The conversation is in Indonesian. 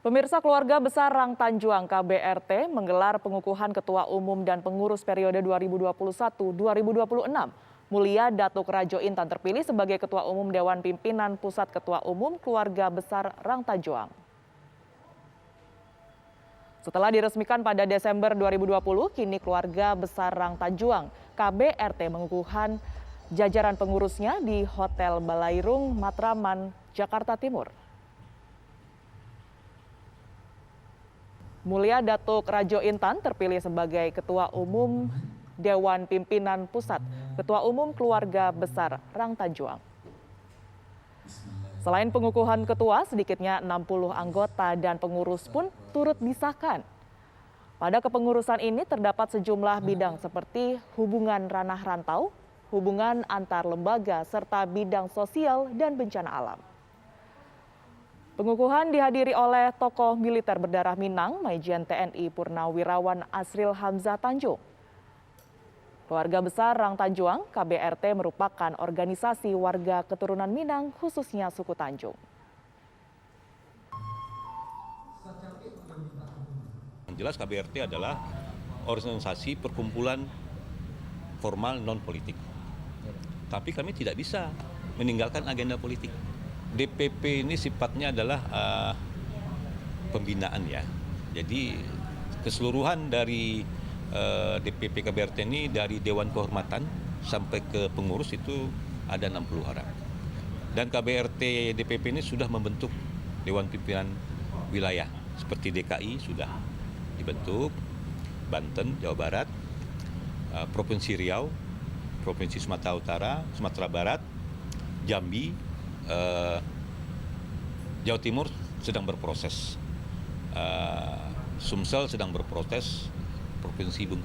Pemirsa, keluarga besar Rang Tanjuang KBRT menggelar pengukuhan Ketua Umum dan Pengurus periode 2021-2026. Mulia Datuk Rajo Intan terpilih sebagai Ketua Umum Dewan Pimpinan Pusat Ketua Umum Keluarga Besar Rang Tanjuang. Setelah diresmikan pada Desember 2020, kini keluarga besar Rang Tanjuang KBRT mengukuhkan jajaran pengurusnya di Hotel Balairung, Matraman, Jakarta Timur. Mulia Datuk Rajo Intan terpilih sebagai Ketua Umum Dewan Pimpinan Pusat Ketua Umum Keluarga Besar Rang Tanjuang. Selain pengukuhan ketua, sedikitnya 60 anggota dan pengurus pun turut disahkan. Pada kepengurusan ini terdapat sejumlah bidang seperti hubungan ranah rantau, hubungan antar lembaga, serta bidang sosial dan bencana alam. Pengukuhan dihadiri oleh tokoh militer berdarah Minang, Majen TNI Purnawirawan Asril Hamzah Tanjung. Keluarga besar Rang Tanjuang KBRT merupakan organisasi warga keturunan Minang, khususnya suku Tanjung. Yang jelas KBRT adalah organisasi perkumpulan formal non-politik. Tapi kami tidak bisa meninggalkan agenda politik. DPP ini sifatnya adalah pembinaan ya. Jadi keseluruhan dari DPP KBRT ini dari Dewan Kehormatan sampai ke pengurus itu ada 60 orang. Dan KBRT DPP ini sudah membentuk Dewan Pimpinan Wilayah. Seperti DKI sudah dibentuk, Banten, Jawa Barat, Provinsi Riau, Provinsi Sumatera Utara, Sumatera Barat, Jambi, Jawa Timur sedang berproses, Sumsel sedang berproses, Provinsi Bengkulu